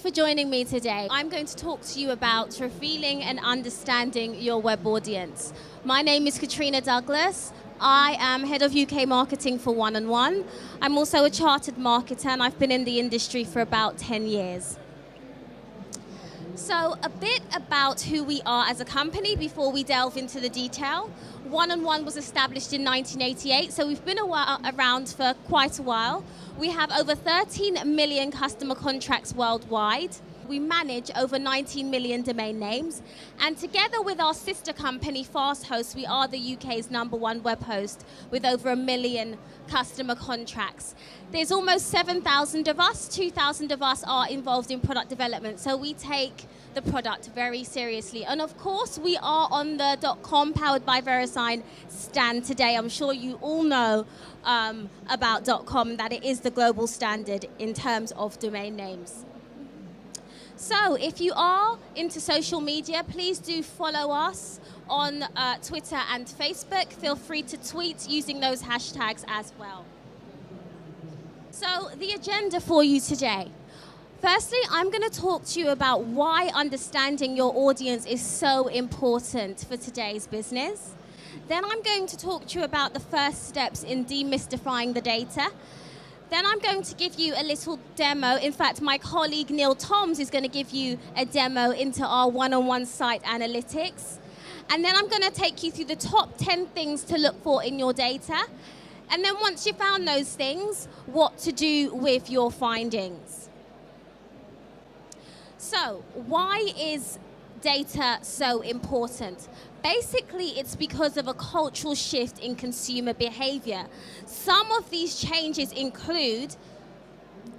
for joining me today. I'm going to talk to you about revealing and understanding your web audience. My name is Katrina Douglas. I am Head of UK Marketing for 1&1. I'm also a chartered marketer and I've been in the industry for about 10 years. So a bit about who we are as a company before we delve into the detail. 1&1 was established in 1988, so we've been around for quite a while. We have over 13 million customer contracts worldwide. We manage over 19 million domain names. And together with our sister company, FastHost, we are the UK's #1 web host with over 1 million customer contracts. There's almost 7,000 of us. 2,000 of us are involved in product development. So we take the product very seriously. And of course, we are on the .com powered by VeriSign stand today. I'm sure you all know about .com, that it is the global standard in terms of domain names. So if you are into social media, please do follow us on Twitter and Facebook. Feel free to tweet using those hashtags as well. So the agenda for you today. Firstly, I'm going to talk to you about why understanding your audience is so important for today's business. Then I'm going to talk to you about the first steps in demystifying the data. Then I'm going to give you a little demo. In fact, my colleague Neil Toms is going to give you a demo into our 1&1 site analytics. And then I'm going to take you through the top 10 things to look for in your data. And then once you've found those things, what to do with your findings. So, why is data so important? Basically, it's because of a cultural shift in consumer behavior. Some of these changes include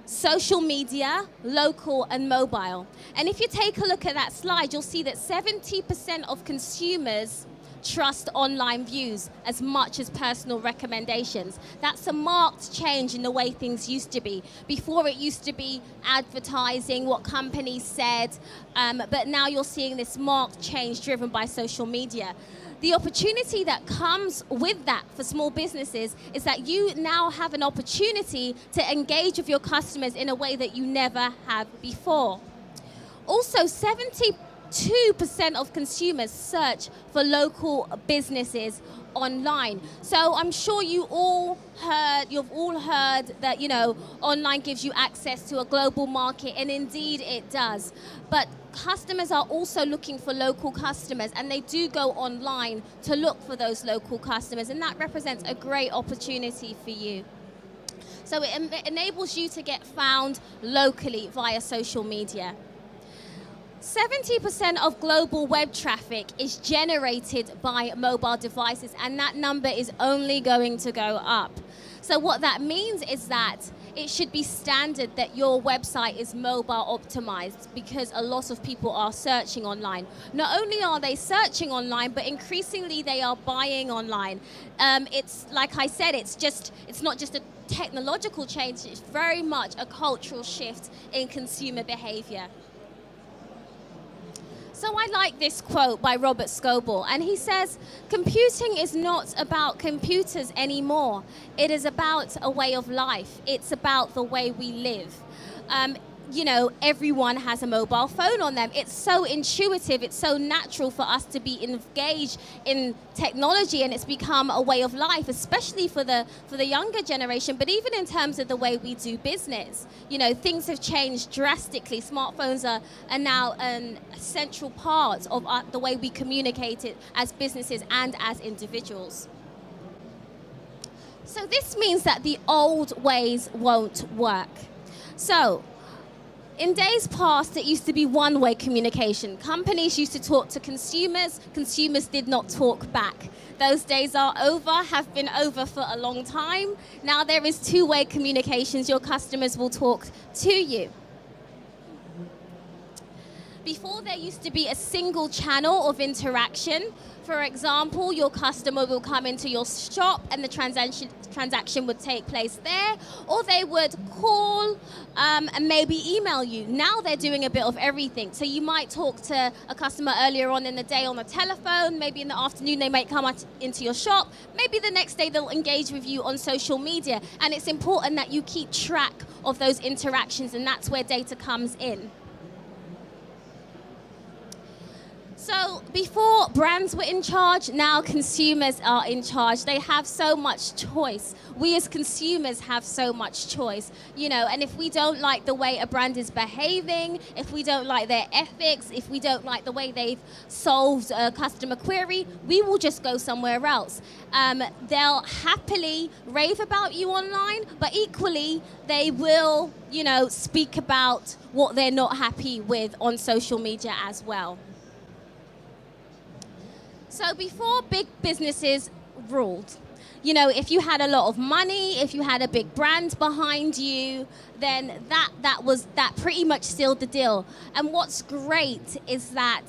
social media, local and mobile. And if you take a look at that slide, you'll see that 70% of consumers trust online views as much as personal recommendations. That's a marked change in the way things used to be. Before, it used to be advertising, what companies said, but now you're seeing this marked change driven by social media. The opportunity that comes with that for small businesses is that you now have an opportunity to engage with your customers in a way that you never have before. Also, 72% of consumers search for local businesses online. So I'm sure you've all heard that, online gives you access to a global market, and indeed it does. But customers are also looking for local customers, and they do go online to look for those local customers, and that represents a great opportunity for you. So it enables you to get found locally via social media. 70% of global web traffic is generated by mobile devices, and that number is only going to go up. So what that means is that it should be standard that your website is mobile optimized, because a lot of people are searching online. Not only are they searching online, but increasingly they are buying online. It's like I said, it's not just a technological change, it's very much a cultural shift in consumer behavior. So I like this quote by Robert Scoble, and he says, "Computing is not about computers anymore. It is about a way of life. It's about the way we live." Everyone has a mobile phone on them. It's so intuitive, it's so natural for us to be engaged in technology, and it's become a way of life, especially for the younger generation, but even in terms of the way we do business. Things have changed drastically. Smartphones are now a central part of the way we communicate it as businesses and as individuals. So this means that the old ways won't work. So, in days past, it used to be one-way communication. Companies used to talk to consumers. Consumers did not talk back. Those days are over, have been over for a long time. Now there is two-way communications. Your customers will talk to you. Before, there used to be a single channel of interaction. For example, your customer will come into your shop and the transaction would take place there, or they would call and maybe email you. Now they're doing a bit of everything. So you might talk to a customer earlier on in the day on the telephone, maybe in the afternoon they might come into your shop, maybe the next day they'll engage with you on social media. And it's important that you keep track of those interactions, and that's where data comes in. So before brands were in charge, now consumers are in charge. They have so much choice. We as consumers have so much choice, and if we don't like the way a brand is behaving, if we don't like their ethics, if we don't like the way they've solved a customer query, we will just go somewhere else. They'll happily rave about you online, but equally they will, speak about what they're not happy with on social media as well. So before big businesses ruled, if you had a lot of money, if you had a big brand behind you, then that pretty much sealed the deal. And what's great is that,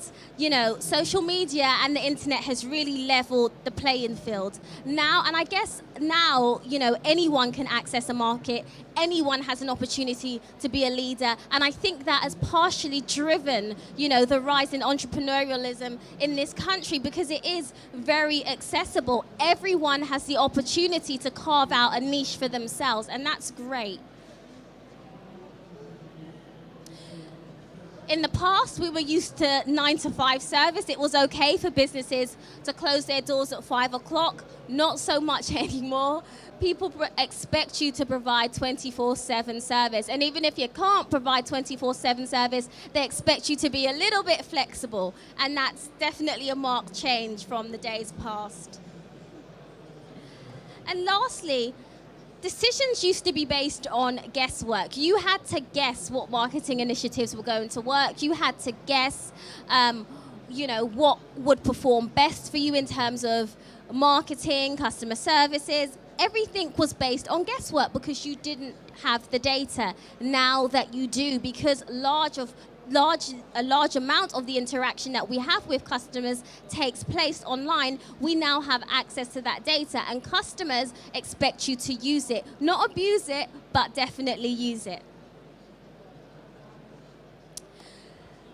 social media and the internet has really leveled the playing field. Now, and I guess now, anyone can access a market, anyone has an opportunity to be a leader. And I think that has partially driven, the rise in entrepreneurialism in this country, because it is very accessible. Everyone has the opportunity to carve out a niche for themselves, and that's great. In the past, we were used to 9 to 5 service. It was okay for businesses to close their doors at 5 o'clock. Not so much anymore. People expect you to provide 24/7 service. And even if you can't provide 24/7 service, they expect you to be a little bit flexible. And that's definitely a marked change from the days past. And lastly, decisions used to be based on guesswork. You had to guess what marketing initiatives were going to work. You had to guess, what would perform best for you in terms of marketing, customer services. Everything was based on guesswork because you didn't have the data. Now that you do, because a large amount of the interaction that we have with customers takes place online, we now have access to that data, and customers expect you to use it. Not abuse it, but definitely use it.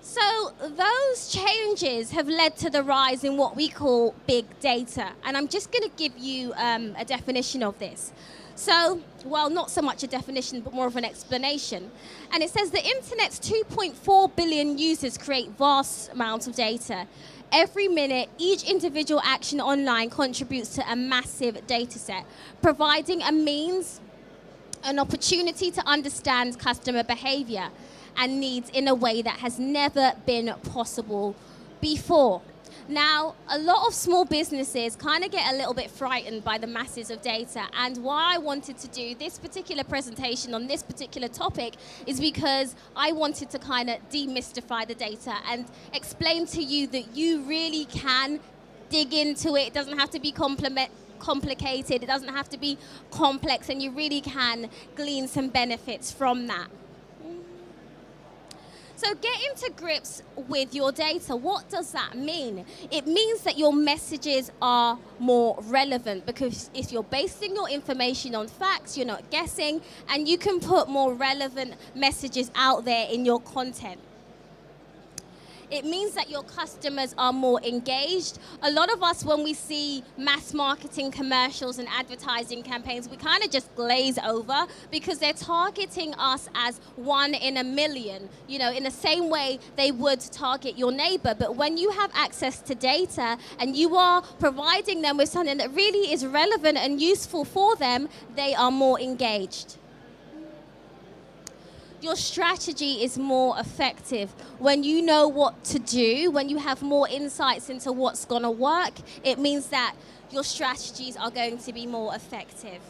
So those changes have led to the rise in what we call big data. And I'm just going to give you a definition of this. So, well, not so much a definition, but more of an explanation. And it says the internet's 2.4 billion users create vast amounts of data. Every minute, each individual action online contributes to a massive data set, providing an opportunity to understand customer behavior and needs in a way that has never been possible before. Now, a lot of small businesses kind of get a little bit frightened by the masses of data, and why I wanted to do this particular presentation on this particular topic is because I wanted to kind of demystify the data and explain to you that you really can dig into it. It doesn't have to be complicated, it doesn't have to be complex, and you really can glean some benefits from that. So get into grips with your data. What does that mean? It means that your messages are more relevant, because if you're basing your information on facts, you're not guessing, and you can put more relevant messages out there in your content. It means that your customers are more engaged. A lot of us, when we see mass marketing commercials and advertising campaigns, we kind of just glaze over because they're targeting us as one in a million, in the same way they would target your neighbor. But when you have access to data and you are providing them with something that really is relevant and useful for them, they are more engaged. Your strategy is more effective. When you know what to do, when you have more insights into what's going to work, it means that your strategies are going to be more effective.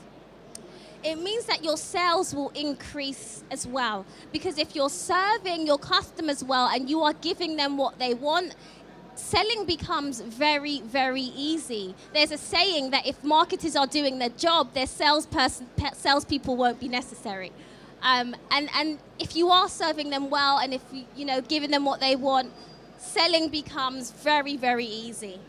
It means that your sales will increase as well, because if you're serving your customers well and you are giving them what they want, selling becomes very, very easy. There's a saying that if marketers are doing their job, their salespeople won't be necessary. And if you are serving them well, and if giving them what they want, selling becomes very, very easy.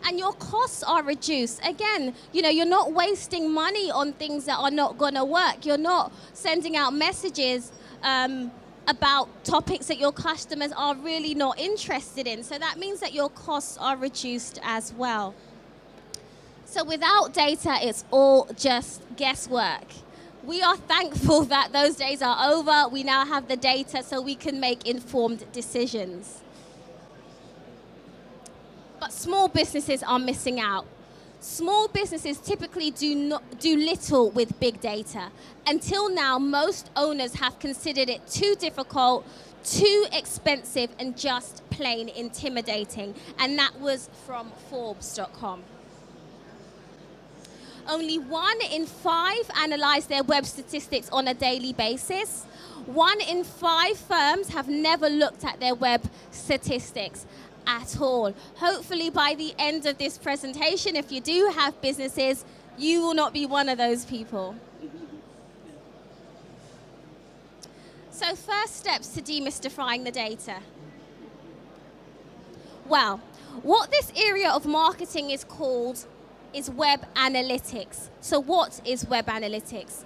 And your costs are reduced. Again, you're not wasting money on things that are not going to work. You're not sending out messages about topics that your customers are really not interested in. So that means that your costs are reduced as well. So without data, it's all just guesswork. We are thankful that those days are over. We now have the data so we can make informed decisions. But small businesses are missing out. Small businesses typically do little with big data. Until now, most owners have considered it too difficult, too expensive, and just plain intimidating. And that was from Forbes.com. Only 1 in 5 analyze their web statistics on a daily basis. 1 in 5 firms have never looked at their web statistics at all. Hopefully by the end of this presentation, if you do have businesses, you will not be one of those people. So first steps to demystifying the data. Well, what this area of marketing is called is web analytics. So what is web analytics?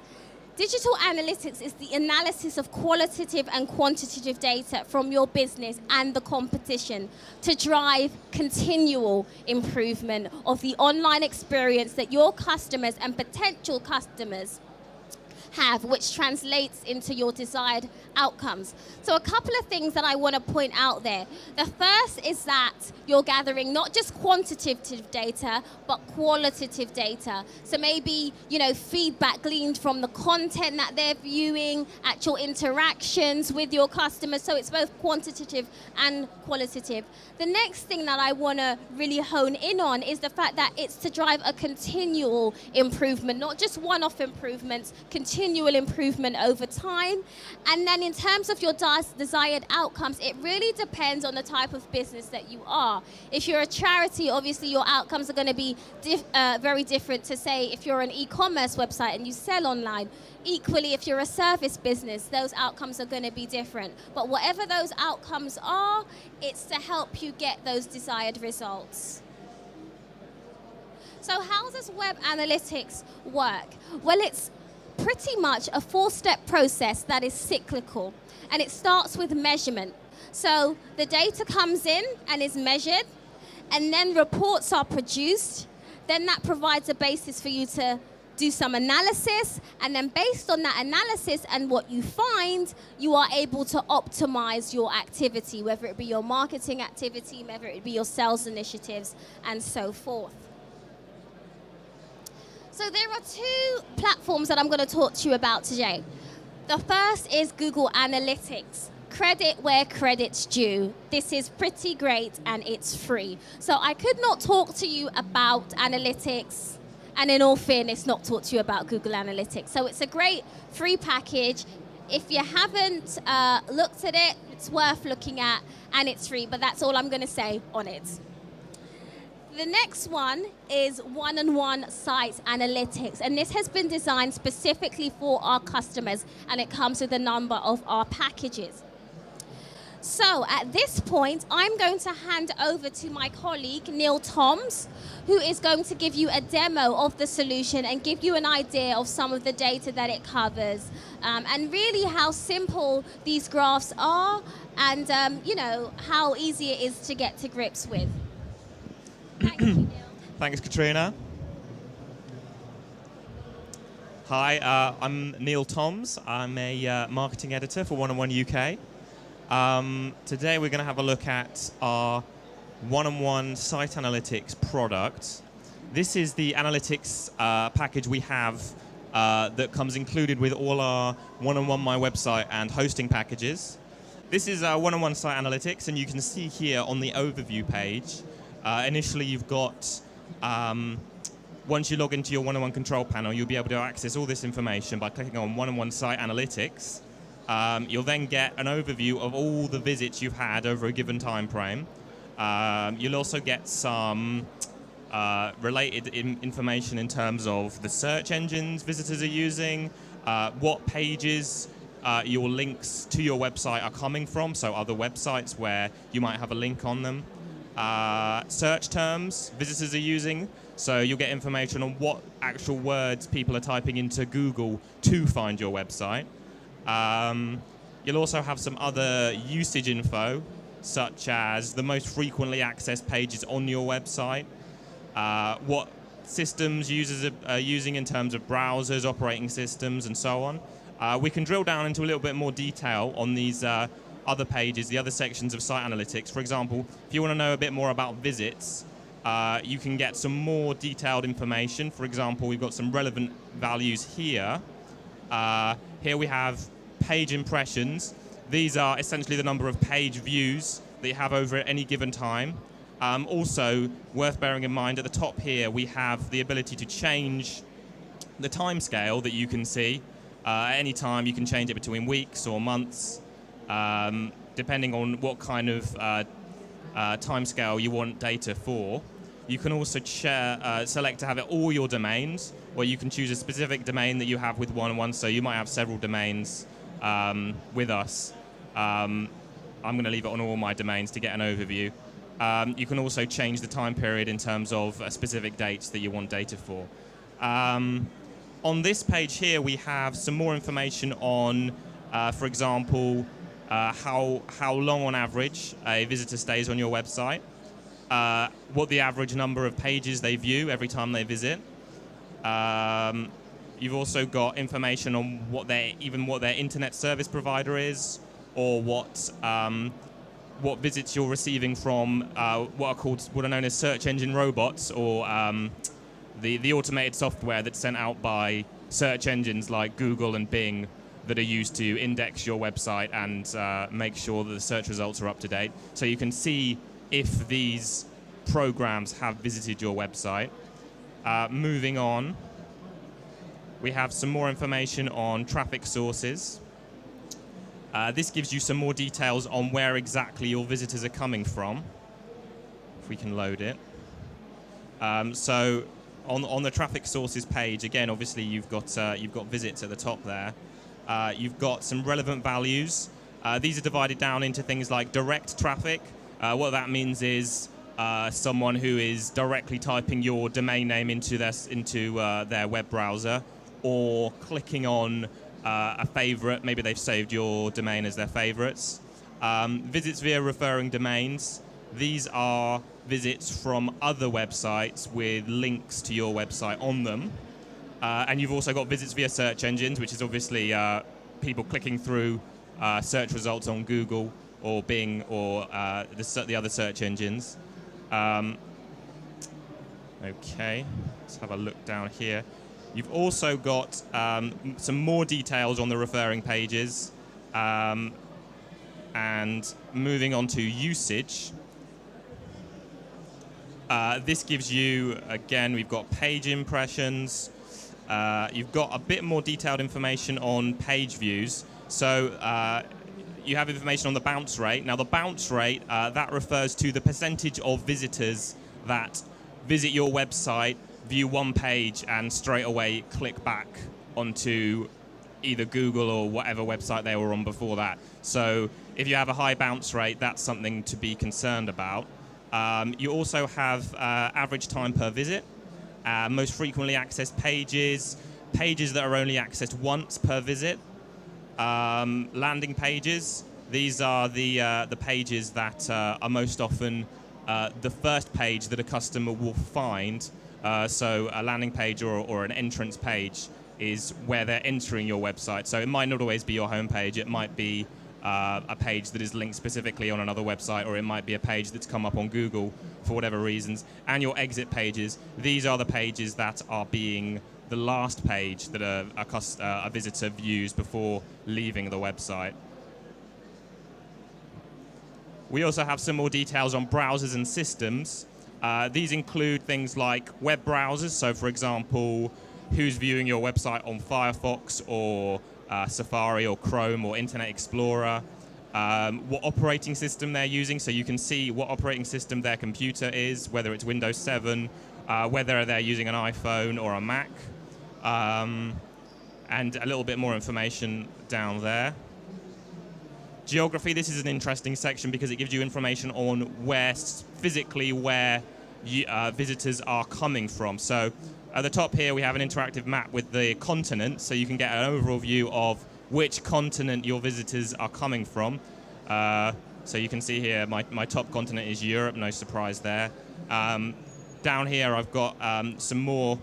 Digital analytics is the analysis of qualitative and quantitative data from your business and the competition to drive continual improvement of the online experience that your customers and potential customers have, which translates into your desired outcomes. So a couple of things that I want to point out there. The first is that you're gathering not just quantitative data, but qualitative data. So maybe, feedback gleaned from the content that they're viewing, actual interactions with your customers. So it's both quantitative and qualitative. The next thing that I want to really hone in on is the fact that it's to drive a continual improvement, not just one-off improvements, continual improvement over time. And then in terms of your desired outcomes, it really depends on the type of business that you are. If you're a charity, obviously your outcomes are going to be very different to, say, if you're an e-commerce website and you sell online. Equally, if you're a service business, those outcomes are going to be different. But whatever those outcomes are, it's to help you get those desired results. So how does web analytics work? Well, it's pretty much a 4-step process that is cyclical, and it starts with measurement. So the data comes in and is measured, and then reports are produced. Then that provides a basis for you to do some analysis, and then based on that analysis and what you find, you are able to optimize your activity, whether it be your marketing activity, whether it be your sales initiatives, and so forth. So there are 2 platforms that I'm going to talk to you about today. The first is Google Analytics. Credit where credit's due. This is pretty great and it's free. So I could not talk to you about analytics and, in all fairness, not talk to you about Google Analytics. So it's a great free package. If you haven't looked at it, it's worth looking at, and it's free, but that's all I'm going to say on it. The next one is one-on-one site analytics, and this has been designed specifically for our customers, and it comes with a number of our packages. So at this point, I'm going to hand over to my colleague, Neil Toms, who is going to give you a demo of the solution and give you an idea of some of the data that it covers, and really how simple these graphs are, and how easy it is to get to grips with. Thank you, Neil. Thanks, Katrina. Hi, I'm Neil Toms. I'm a marketing editor for One-on-One UK. Today we're going to have a look at our One-on-One site analytics product. This is the analytics package we have that comes included with all our One-on-One My Website and hosting packages. This is our One-on-One site analytics, and you can see here on the overview page, initially you've got, once you log into your One-on-One control panel, you'll be able to access all this information by clicking on One-on-One site analytics. You'll then get an overview of all the visits you've had over a given time frame. You'll also get some related information in terms of the search engines visitors are using, what pages your links to your website are coming from, so other websites where you might have a link on them. Search terms visitors are using, so you'll get information on what actual words people are typing into Google to find your website. You'll also have some other usage info, such as the most frequently accessed pages on your website, what systems users are using in terms of browsers, operating systems, and so on. We can drill down into a little bit more detail on these other pages, the other sections of site analytics. For example, if you want to know a bit more about visits, you can get some more detailed information. For example, we've got some relevant values here. Here we have page impressions. These are essentially the number of page views that you have over at any given time. Also, worth bearing in mind, at the top here, we have the ability to change the time scale that you can see. At any time, you can change it between weeks or months, depending on what kind of time scale you want data for. You can also select to have it all your domains, or you can choose a specific domain that you have with one-on-one, so you might have several domains with us. I'm going to leave it on all my domains to get an overview. You can also change the time period in terms of specific dates that you want data for. On this page here, we have some more information on, for example, how long on average a visitor stays on your website, what the average number of pages they view every time they visit. You've also got information on what their internet service provider is, or what visits you're receiving from what are known as search engine robots, or the automated software that's sent out by search engines like Google and Bing that are used to index your website and make sure that the search results are up to date. So you can see if these programs have visited your website. Moving on, we have some more information on traffic sources. This gives you some more details on where exactly your visitors are coming from, if we can load it. So on the traffic sources page, again, obviously you've got visits at the top there. You've got some relevant values. These are divided down into things like direct traffic. What that means is someone who is directly typing your domain name into their web browser, or clicking on a favorite. Maybe they've saved your domain as their favorites. Visits via referring domains. These are visits from other websites with links to your website on them. And you've also got visits via search engines, which is obviously people clicking through search results on Google or Bing or the other search engines. Okay, let's have a look down here. You've also got some more details on the referring pages. And moving on to usage. This gives you, again, we've got page impressions. You've got a bit more detailed information on page views. So you have information on the bounce rate. Now, the bounce rate, that refers to the percentage of visitors that visit your website, view one page, and straight away click back onto either Google or whatever website they were on before that. So if you have a high bounce rate, that's something to be concerned about. You also have average time per visit, most frequently accessed pages, pages that are only accessed once per visit, landing pages. These are the pages that are most often the first page that a customer will find. So a landing page or an entrance page is where they're entering your website. So it might not always be your homepage. It might be a page that is linked specifically on another website, or it might be a page that's come up on Google for whatever reasons. And your exit pages, these are the pages that are being the last page that a visitor views before leaving the website. We also have some more details on browsers and systems. These include things like web browsers. So, for example, who's viewing your website on Firefox or Safari or Chrome or Internet Explorer, what operating system they're using, so you can see what operating system their computer is, whether it's Windows 7, whether they're using an iPhone or a Mac, and a little bit more information down there. Geography, this is an interesting section because it gives you information on where visitors are coming from. So at the top here, we have an interactive map with the continent, so you can get an overall view of which continent your visitors are coming from. So you can see here, my top continent is Europe, no surprise there. down here I've got some more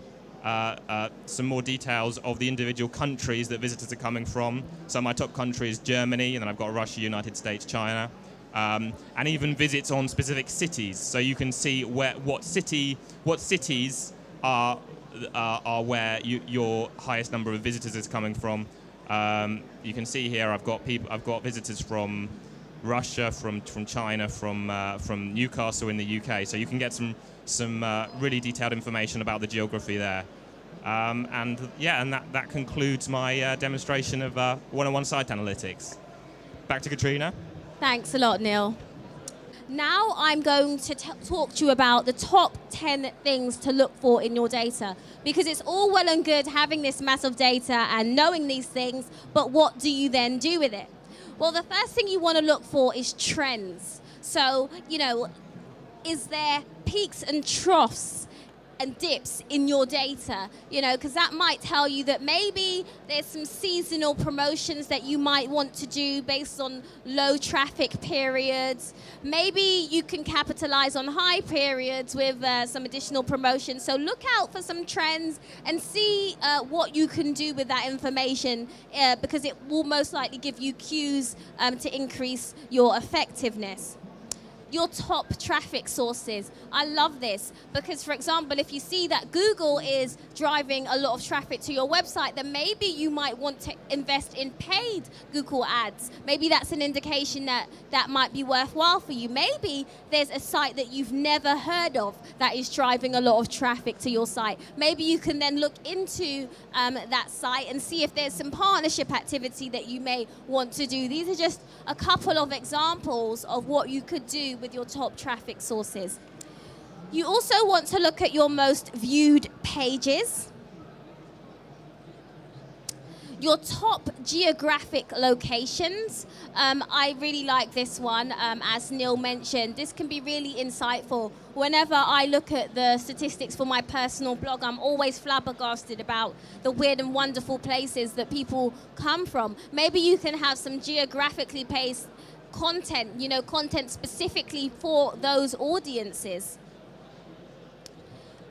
details of the individual countries that visitors are coming from. So my top country is Germany, and then I've got Russia, United States, China, and even visits on specific cities. So you can see what cities are where your highest number of visitors is coming from. You can see here I've got visitors from Russia, from China, from Newcastle in the UK. So you can get some really detailed information about the geography there. And that concludes my demonstration of one-on-one site analytics. Back to Katrina. Thanks a lot, Neil. Now I'm going to talk to you about the top 10 things to look for in your data, because it's all well and good having this mass of data and knowing these things, but what do you then do with it? Well, the first thing you want to look for is trends. So, is there peaks and troughs and dips in your data? Because that might tell you that maybe there's some seasonal promotions that you might want to do based on low traffic periods. Maybe you can capitalize on high periods with some additional promotions. So look out for some trends and see what you can do with that information, because it will most likely give you cues to increase your effectiveness. Your top traffic sources. I love this because, for example, if you see that Google is driving a lot of traffic to your website, then maybe you might want to invest in paid Google ads. Maybe that's an indication that might be worthwhile for you. Maybe there's a site that you've never heard of that is driving a lot of traffic to your site. Maybe you can then look into that site and see if there's some partnership activity that you may want to do. These are just a couple of examples of what you could do with your top traffic sources. You also want to look at your most viewed pages, your top geographic locations. I really like this one, as Neil mentioned. This can be really insightful. Whenever I look at the statistics for my personal blog, I'm always flabbergasted about the weird and wonderful places that people come from. Maybe you can have some geographically based content, content specifically for those audiences.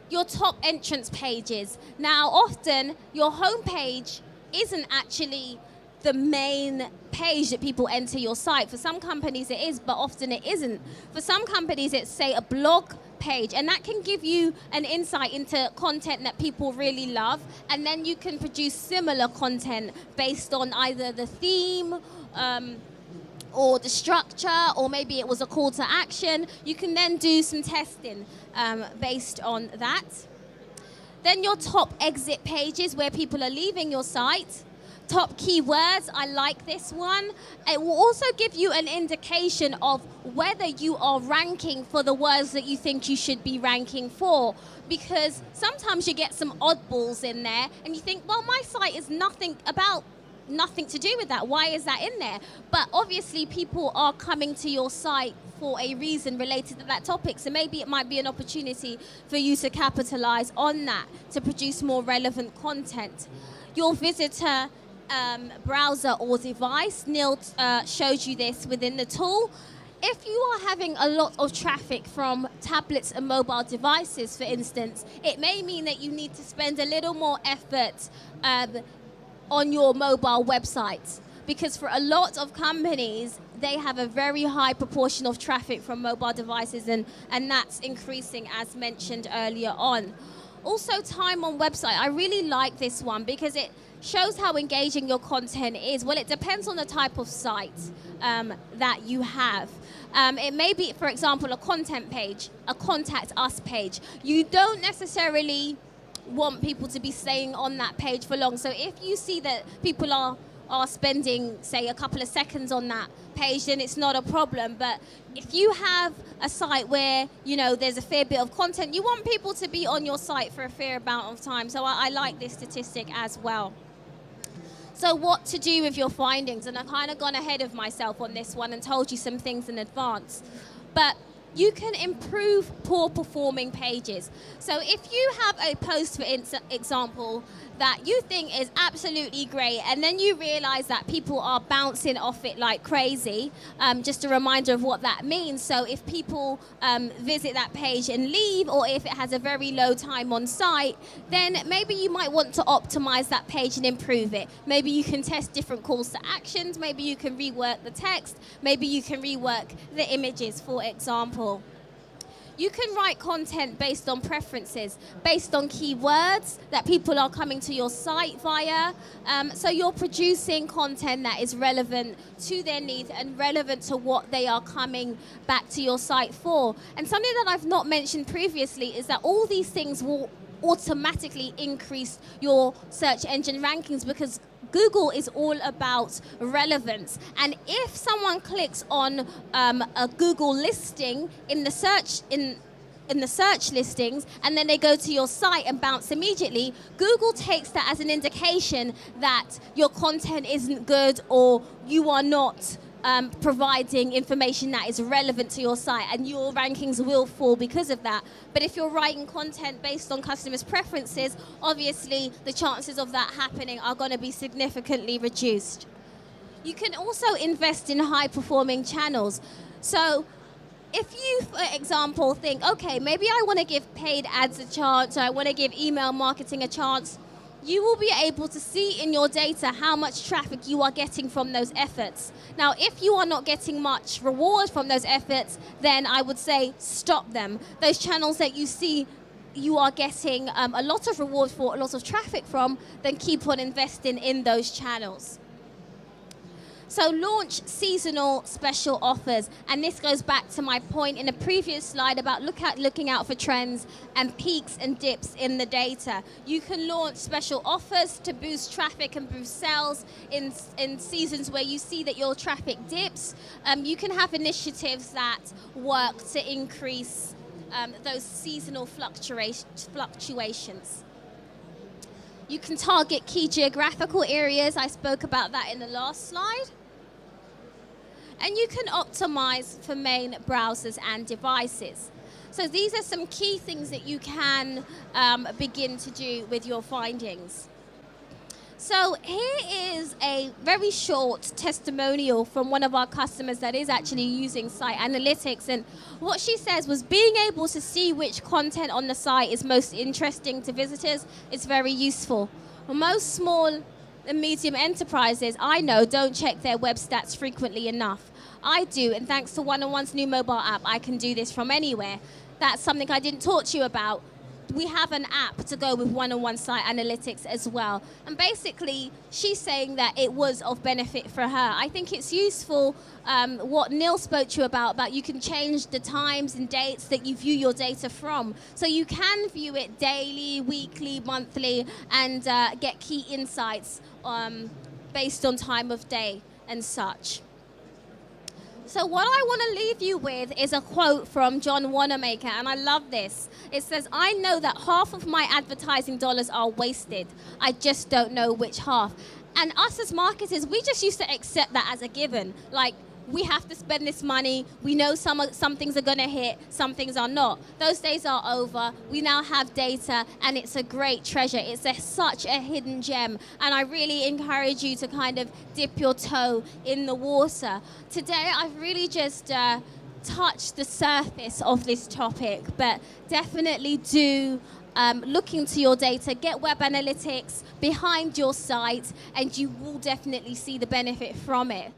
Your top entrance pages. Now, often your homepage isn't actually the main page that people enter your site. For some companies it is, but often it isn't. For some companies it's, say, a blog page, and that can give you an insight into content that people really love, and then you can produce similar content based on either the theme, or the structure, or maybe it was a call to action. You can then do some testing based on that. Then your top exit pages, where people are leaving your site. Top keywords, I like this one. It will also give you an indication of whether you are ranking for the words that you think you should be ranking for, because sometimes you get some oddballs in there and you think, well, my site is nothing to do with that. Why is that in there? But obviously people are coming to your site for a reason related to that topic. So maybe it might be an opportunity for you to capitalize on that to produce more relevant content. Your visitor browser or device. Neil showed you this within the tool. If you are having a lot of traffic from tablets and mobile devices, for instance, it may mean that you need to spend a little more effort on your mobile website, because for a lot of companies, they have a very high proportion of traffic from mobile devices, and that's increasing, as mentioned earlier on. Also, time on website. I really like this one because it shows how engaging your content is. Well, it depends on the type of site that you have. It may be, for example, a content page, a contact us page. You don't necessarily want people to be staying on that page for long. So if you see that people are spending, say, a couple of seconds on that page, then it's not a problem. But if you have a site where, there's a fair bit of content, you want people to be on your site for a fair amount of time. So I like this statistic as well. So what to do with your findings? And I've kind of gone ahead of myself on this one and told you some things in advance. But you can improve poor performing pages. So if you have a post, for example, that you think is absolutely great, and then you realize that people are bouncing off it like crazy, just a reminder of what that means. So if people visit that page and leave, or if it has a very low time on site, then maybe you might want to optimize that page and improve it. Maybe you can test different calls to actions, maybe you can rework the text, maybe you can rework the images, for example. You can write content based on preferences, based on keywords that people are coming to your site via. So you're producing content that is relevant to their needs and relevant to what they are coming back to your site for. And something that I've not mentioned previously is that all these things will automatically increase your search engine rankings, because Google is all about relevance. And if someone clicks on a Google listing in the search listings, and then they go to your site and bounce immediately, Google takes that as an indication that your content isn't good, or you are not providing information that is relevant to your site, and your rankings will fall because of that. But if you're writing content based on customers' preferences, obviously the chances of that happening are going to be significantly reduced. You can also invest in high-performing channels. So if you, for example, think, okay, maybe I want to give paid ads a chance, or I want to give email marketing a chance, you will be able to see in your data how much traffic you are getting from those efforts. Now, if you are not getting much reward from those efforts, then I would say stop them. Those channels that you see you are getting a lot of reward for, a lot of traffic from, then keep on investing in those channels. So launch seasonal special offers. And this goes back to my point in a previous slide about looking out for trends and peaks and dips in the data. You can launch special offers to boost traffic and boost sales in seasons where you see that your traffic dips. You can have initiatives that work to increase those seasonal fluctuations. You can target key geographical areas. I spoke about that in the last slide. And you can optimize for main browsers and devices. So these are some key things that you can begin to do with your findings. So here is a very short testimonial from one of our customers that is actually using site analytics. And what she says was being able to see which content on the site is most interesting to visitors is very useful. Most small and medium enterprises I know don't check their web stats frequently enough. I do, and thanks to One-on-One's new mobile app, I can do this from anywhere. That's something I didn't talk to you about. We have an app to go with One-on-One site analytics as well. And basically, she's saying that it was of benefit for her. I think it's useful what Neil spoke to you about you can change the times and dates that you view your data from. So you can view it daily, weekly, monthly, and get key insights based on time of day and such. So what I want to leave you with is a quote from John Wanamaker, and I love this. It says, "I know that half of my advertising dollars are wasted. I just don't know which half." And us as marketers, we just used to accept that as a given. Like, we have to spend this money. We know some things are going to hit, some things are not. Those days are over. We now have data, and it's a great treasure. It's such a hidden gem, and I really encourage you to kind of dip your toe in the water. Today, I've really just touched the surface of this topic, but definitely do look into your data, get web analytics behind your site, and you will definitely see the benefit from it.